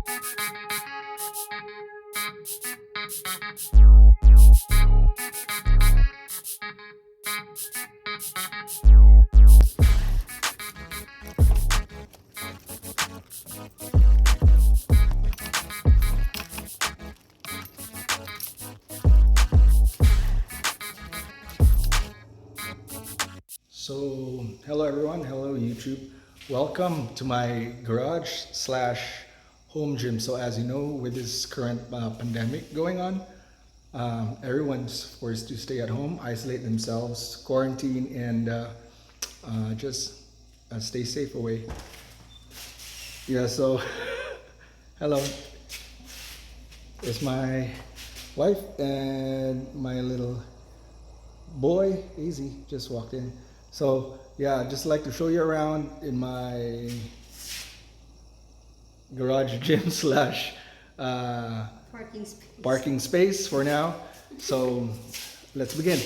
So, hello everyone, hello YouTube. Welcome to my garage slash home gym. So, as you know, with this current pandemic going on, everyone's forced to stay at home, isolate themselves, quarantine, and just stay safe away. Yeah, so, hello, it's my wife and my little boy, Easy, just walked in. So yeah, I'd just like to show you around in my garage gym slash uh, Parking space. parking space for now. So let's begin.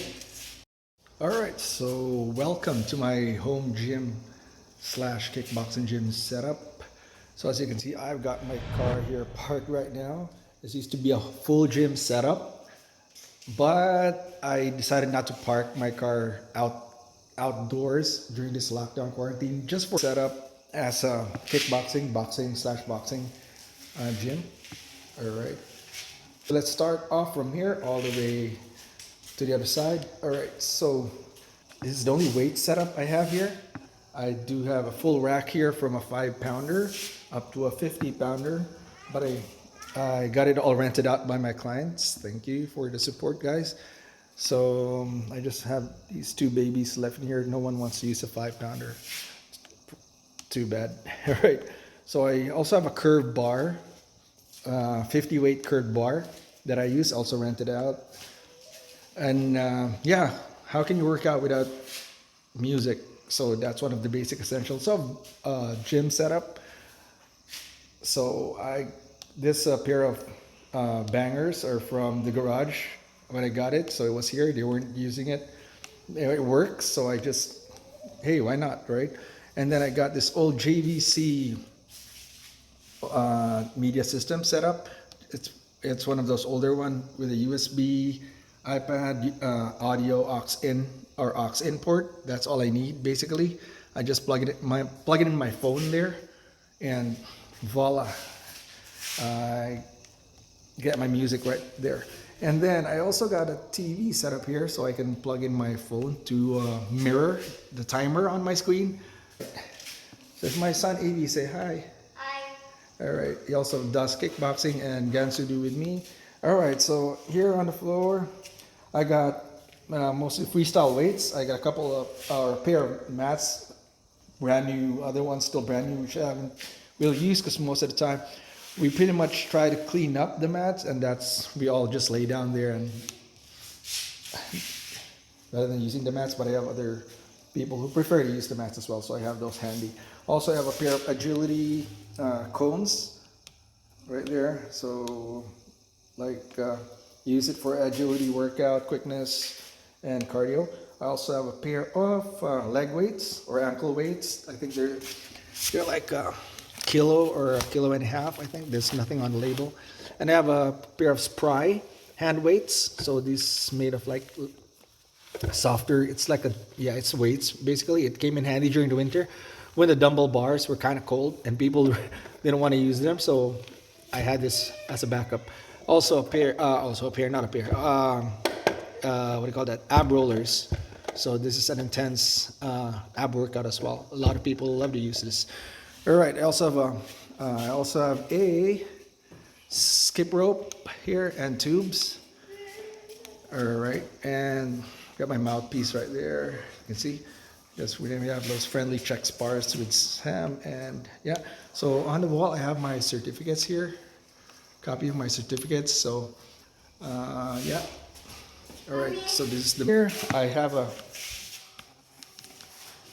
All right, so welcome to my home gym slash kickboxing gym setup. So as you can see, I've got my car here parked right now. This used to be a full gym setup, but I decided not to park my car outdoors during this lockdown quarantine just for setup as a boxing slash boxing gym. All right. So let's start off from here all the way to the other side. All right. So this is the only weight setup I have here. I do have a full rack here from a 5 pounder up to a 50 pounder, but I got it all rented out by my clients. Thank you for the support, guys. So I just have these two babies left in here. No one wants to use a 5 pounder. Too bad. All right. So I also have a curved bar, 50 weight curved bar that I use, also rented out. And yeah, how can you work out without music? So that's one of the basic essentials of gym setup. So this pair of bangers are from the garage when I got it. So it was here. They weren't using it. It works. So I just, hey, why not, right? And then I got this old JVC media system setup. It's one of those older one with a USB, iPad, audio aux in or aux in port. That's all I need basically. I just plug it in my phone there, and voila, I get my music right there. And then I also got a TV set up here so I can plug in my phone to mirror the timer on my screen. So if my son Avi, say hi. All right. He also does kickboxing and Gansudu with me. All right. So here on the floor, I got mostly freestyle weights. I got a couple of or a pair of mats, brand new. Other ones still brand new, which I haven't really used because most of the time we pretty much try to clean up the mats, and we all just lay down there and rather than using the mats. But I have other people who prefer to use the mats as well, so I have those handy. Also, I have a pair of agility cones right there, so use it for agility workout, quickness, and cardio. I also have a pair of leg weights or ankle weights. I think they're like a kilo or a kilo and a half. I think there's nothing on the label. And I have a pair of spry hand weights. So this made of like softer. It's like it's weights basically. It came in handy during the winter when the dumbbell bars were kind of cold and people didn't want to use them. So I had this as a backup. Also a pair, not a pair. What do you call that? Ab rollers. So this is an intense ab workout as well. A lot of people love to use this. All right. I also have a skip rope here and tubes. All right, and got my mouthpiece right there. You can see. Yes, we have those friendly check spars with Sam, and yeah. So on the wall, I have my certificates here. Copy of my certificates. So yeah. All right. So this is here. I have a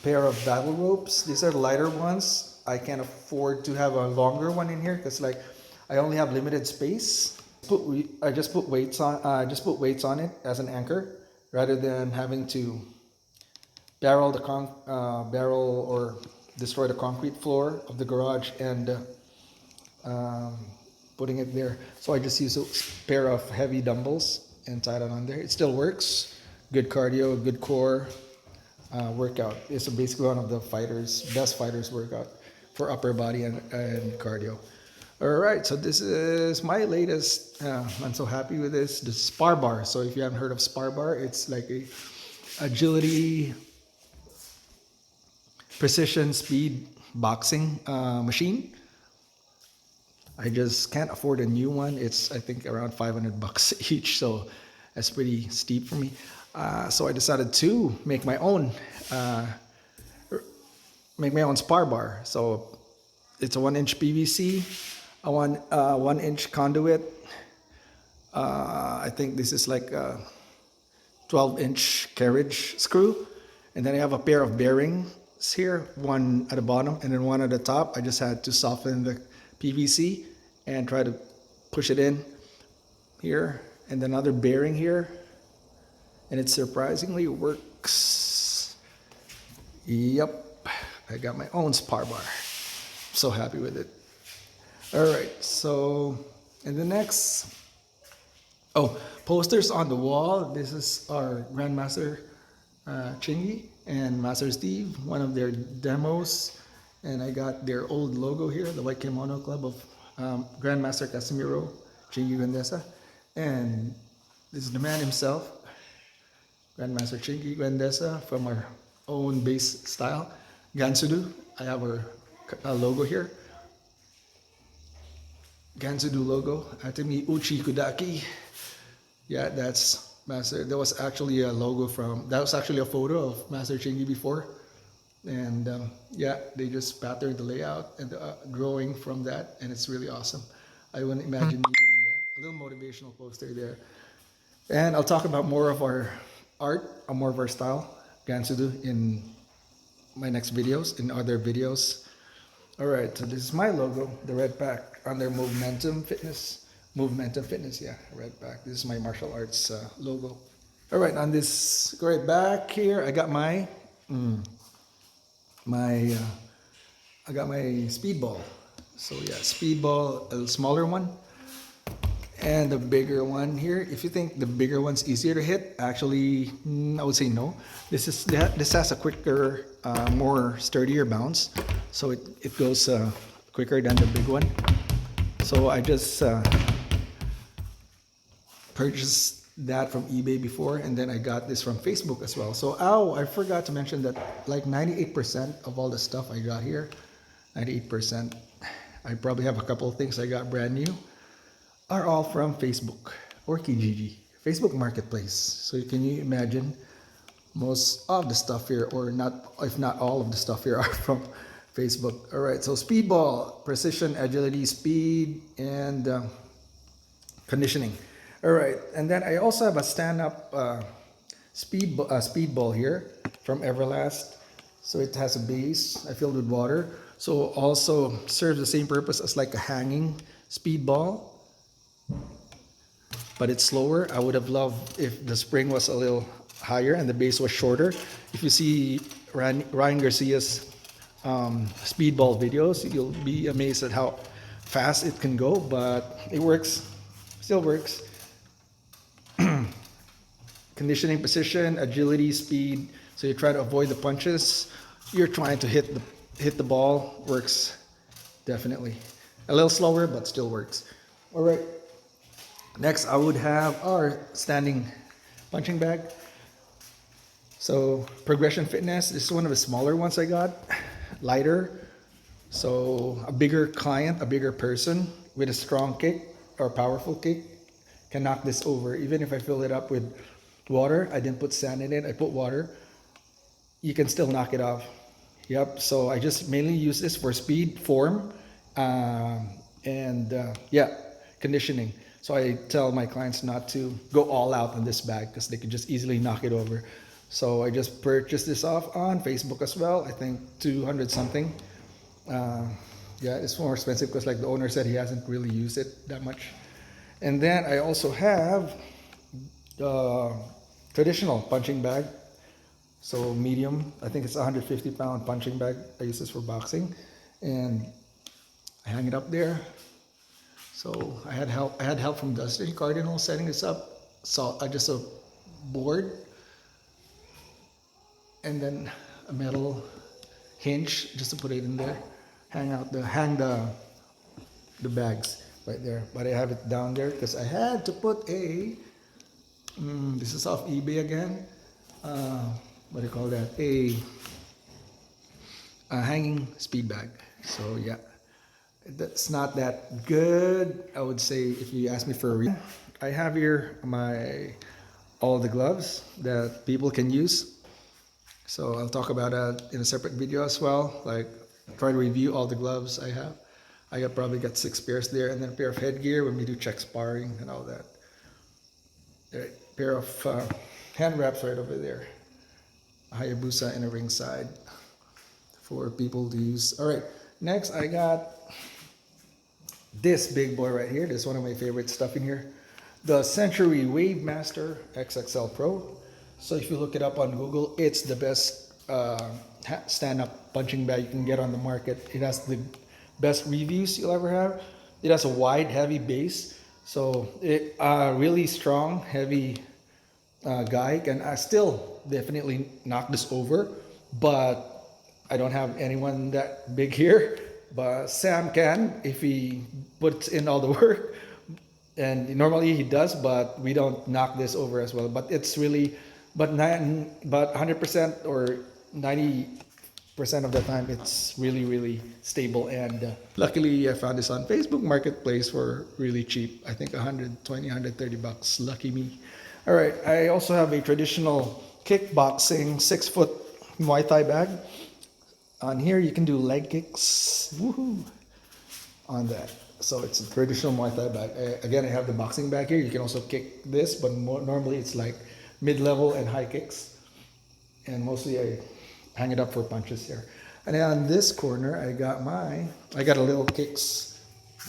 pair of battle ropes. These are lighter ones. I can't afford to have a longer one in here because I only have limited space. I just put weights on it as an anchor rather than having to barrel or destroy the concrete floor of the garage and um, putting it there. So I just use a pair of heavy dumbbells and tie it on there. It still works. Good cardio, good core workout. It's basically one of the best fighters workout for upper body and cardio. All right, so this is my latest. I'm so happy with this. The spar bar. So if you haven't heard of spar bar, it's like a agility, precision, speed boxing machine. I just can't afford a new one. It's I think around $500 each, so that's pretty steep for me. So I decided to uh, make my own spar bar. So it's a 1-inch PVC, a 1-inch conduit. I think this is like a 12-inch carriage screw, and then I have a pair of bearings here, one at the bottom and then one at the top. I just had to soften the PVC and try to push it in here, and then another bearing here, and it surprisingly works. Yep, I got my own spar bar. So happy with it. All right, so and the next, posters on the wall. This is our Grandmaster Chingy and Master Steve, one of their demos, and I got their old logo here, the White Kimono Club of Grandmaster Casimiro Chingy Grandesa, and this is the man himself, Grandmaster Chingy Grandesa, from our own base style, Gansudu. I have our logo here, Gansudu logo, Atemi Uchi Kudaki. Yeah, that's Master. That was actually a logo that was actually a photo of Master Chingy before. And yeah, they just patterned the layout and the drawing from that, and it's really awesome. I wouldn't imagine me doing that. A little motivational poster there. And I'll talk about more of our art, or more of our style, Gansudu, in my next videos, in other videos. All right, so this is my logo, the red pack under Momentum Fitness. Momentum Fitness, yeah, red back. This is my martial arts logo. All right, on this right back here, I got my I got my speedball. So yeah, speedball, a smaller one, and the bigger one here. If you think the bigger one's easier to hit, actually, I would say no. This has a quicker, more sturdier bounce, so it goes quicker than the big one. So I just purchased that from eBay before, and then I got this from Facebook as well. So I forgot to mention that like 98% of all the stuff I got here, 98%, I probably have a couple of things I got brand new, are all from Facebook or Kijiji, Facebook Marketplace. So can you imagine, most of the stuff here, or not, if not all of the stuff here, are from Facebook. All right, so speedball, precision, agility, speed, and conditioning. All right, and then I also have a stand-up speedball here from Everlast. So it has a base I filled with water. So also serves the same purpose as like a hanging speedball, but it's slower. I would have loved if the spring was a little higher and the base was shorter. If you see Ryan Garcia's speedball videos, you'll be amazed at how fast it can go, but it works, still works. Conditioning, position, agility, speed. So you try to avoid the punches. You're trying to hit the ball. Works definitely. A little slower, but still works. All right. Next, I would have our standing punching bag. So Progression Fitness. This is one of the smaller ones I got. Lighter. So a bigger client, a bigger person with a strong kick or powerful kick can knock this over. Even if I fill it up with water, I didn't put sand in it, I put water, you can still knock it off. Yep, so I just mainly use this for speed, form, and conditioning. So I tell my clients not to go all out on this bag because they can just easily knock it over. So I just purchased this off on Facebook as well. I think 200 something. Yeah, it's more expensive because like the owner said, he hasn't really used it that much. And then I also have traditional punching bag. So medium, I think it's a 150-pound punching bag. I use this for boxing, and I hang it up there. So I had help. I had help from Dustin Cardinal setting this up. So I just a board and then a metal hinge just to put it in there. Hang the bags right there. But I have it down there because I had to put a. This is off eBay again. What do you call that? A hanging speed bag. So yeah, that's not that good. I would say if you ask me for a reason. I have here all the gloves that people can use. So I'll talk about that in a separate video as well. Like try to review all the gloves I have. Probably got 6 pairs there, and then a pair of headgear when we do check sparring and all that. A pair of hand wraps right over there. A Hayabusa and a ringside for people to use. All right, next I got this big boy right here. This is one of my favorite stuff in here. The Century Wave Master XXL Pro. So if you look it up on Google, it's the best stand-up punching bag you can get on the market. It has the best reviews you'll ever have. It has a wide, heavy base. So it really strong, heavy guy can still definitely knock this over. But I don't have anyone that big here. But Sam can if he puts in all the work. And normally he does, but we don't knock this over as well. But it's really, but 100% or 90% of the time, it's really stable. And luckily, I found this on Facebook Marketplace for really cheap. I think 120, 130 bucks. Lucky me. All right, I also have a traditional kickboxing 6-foot Muay Thai bag. On here, you can do leg kicks. Woohoo! On that. So it's a traditional Muay Thai bag. Again, I have the boxing bag here. You can also kick this, but normally it's like mid-level and high kicks. And mostly I hang it up for punches here. And then on this corner, I got a little kicks.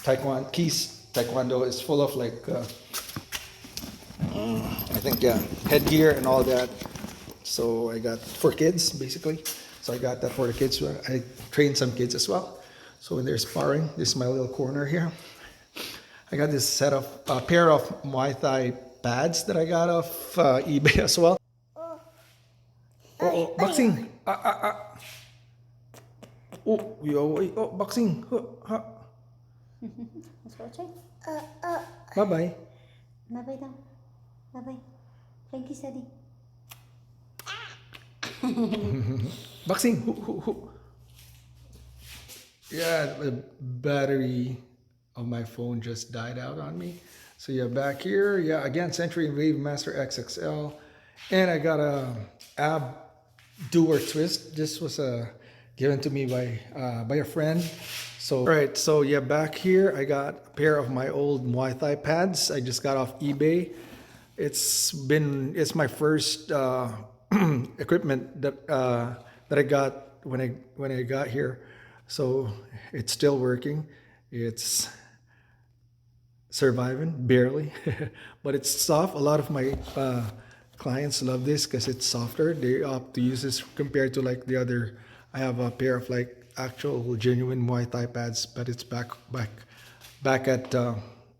Taekwondo is full of like, I think, yeah, headgear and all that. So I got for kids, basically. So I got that for the kids. I train some kids as well. So when they're sparring, this is my little corner here. I got this pair of Muay Thai pads that I got off eBay as well. Oh, boxing! Oh, boxing! Let's watch Bye bye. Bye-bye daw. Bye-bye. Thank you, Sadie. Boxing! Yeah, the battery of my phone just died out on me. So yeah, back here, yeah, again, Century Wave Master XXL. And I got a ab doer twist. This was given to me by a friend. So, all right, so yeah, back here, I got a pair of my old Muay Thai pads. I just got off eBay. It's my first equipment that I got when I got here. So it's still working. It's surviving, barely, but it's soft. A lot of my clients love this because it's softer. They opt to use this compared to like the other. I have a pair of like actual genuine Muay Thai pads, but it's back at the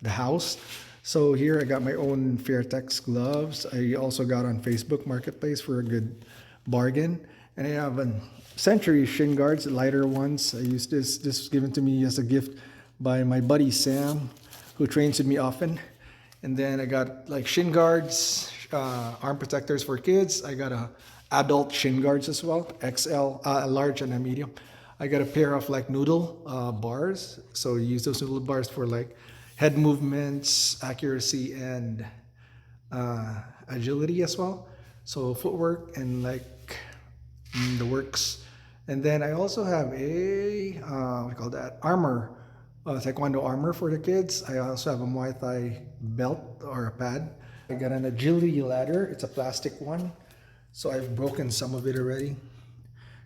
house. So here I got my own Fairtex gloves. I also got on Facebook Marketplace for a good bargain, and I have an Century shin guards, lighter ones. I use this. This was given to me as a gift by my buddy Sam, who trains with me often. And then I got like shin guards, arm protectors for kids. I got adult shin guards as well, XL, large and a medium. I got a pair of like noodle bars. So you use those noodle bars for like head movements, accuracy, and agility as well. So footwork and like the works. And then I also have a what do you call that, armor, taekwondo armor for the kids. I also have a Muay Thai belt or a pad. I got an agility ladder. It's a plastic one, so I've broken some of it already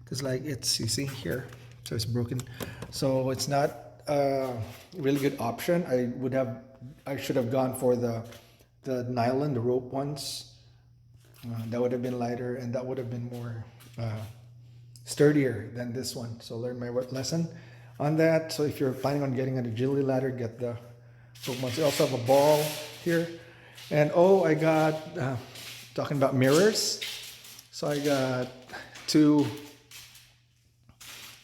because like you see here, so it's broken. So it's not a really good option. I should have gone for the nylon, the rope ones. That would have been lighter and that would have been more sturdier than this one. So learn my lesson on that. So if you're planning on getting an agility ladder, get the Pokemon. We also have a ball here. And oh, I got, talking about mirrors. So I got two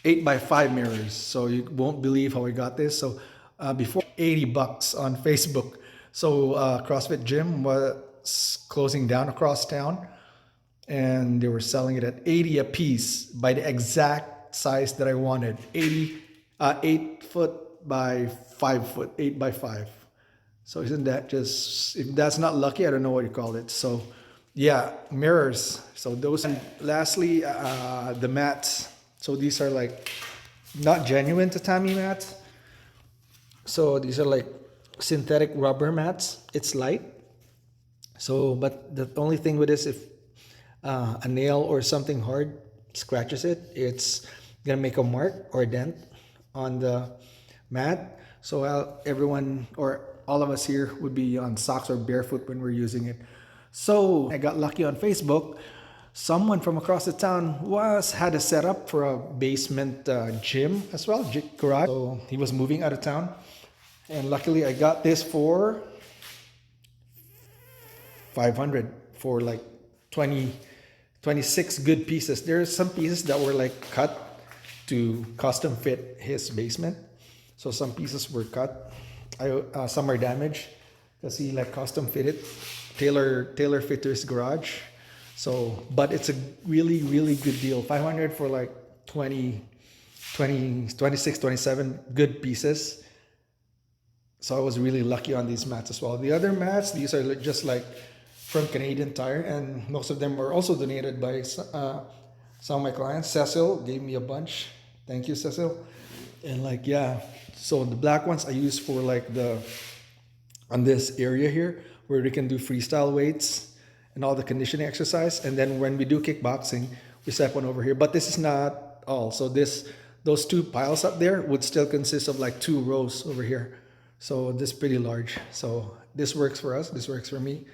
8x5 mirrors. So you won't believe how I got this. So before $80 on Facebook. So CrossFit gym was closing down across town, and they were selling it at 80 a piece by the exact size that I wanted. 8 foot by 5 foot, 8x5. So isn't that just, if that's not lucky, I don't know what you call it. So yeah, mirrors. So those, and lastly, the mats. So these are like not genuine tatami mats. So these are like synthetic rubber mats. It's light. So, but the only thing with this, if a nail or something hard scratches it, it's gonna make a mark or a dent on the mat. So everyone or all of us here would be on socks or barefoot when we're using it. So I got lucky on Facebook. Someone from across the town had a setup for a basement gym as well, garage. So he was moving out of town, and luckily I got this for 500 for like 26 good pieces. There's some pieces that were like cut to custom fit his basement. So some pieces were cut. Some are damaged because he like custom fitted, tailor fit to his garage. So, but it's a really, really good deal. 500 for like 26, 27 good pieces. So I was really lucky on these mats as well. The other mats, these are just like from Canadian Tire, and most of them were also donated by some of my clients. Cecil gave me a bunch. Thank you, Cecil. And like, yeah, so the black ones I use for like on this area here where we can do freestyle weights and all the conditioning exercise. And then when we do kickboxing, we set one over here. But this is not all. So those two piles up there would still consist of like 2 rows over here. So this is pretty large. So this works for us. This works for me.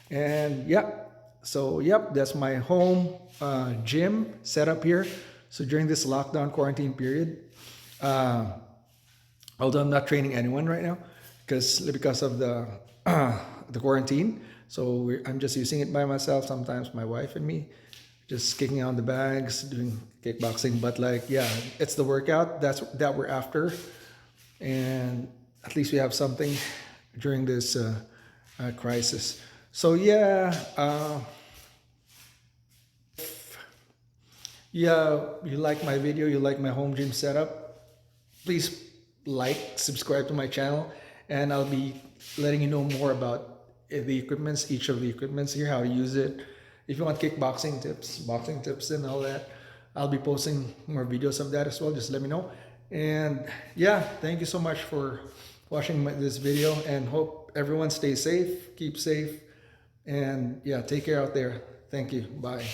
And yep. So yep, that's my home gym setup here. So during this lockdown quarantine period, although I'm not training anyone right now because of the the quarantine. So I'm just using it by myself. Sometimes my wife and me, just kicking on the bags, doing kickboxing. But like, yeah, it's the workout that we're after, and at least we have something during this crisis. So yeah, yeah, you like my video, you like my home gym setup, please like, subscribe to my channel, and I'll be letting you know more about the equipments, each of the equipments here, how to use it. If you want kickboxing tips, boxing tips and all that, I'll be posting more videos of that as well. Just let me know. And yeah, thank you so much for watching this video, and hope everyone stays safe, keep safe, and yeah, take care out there. Thank you. Bye.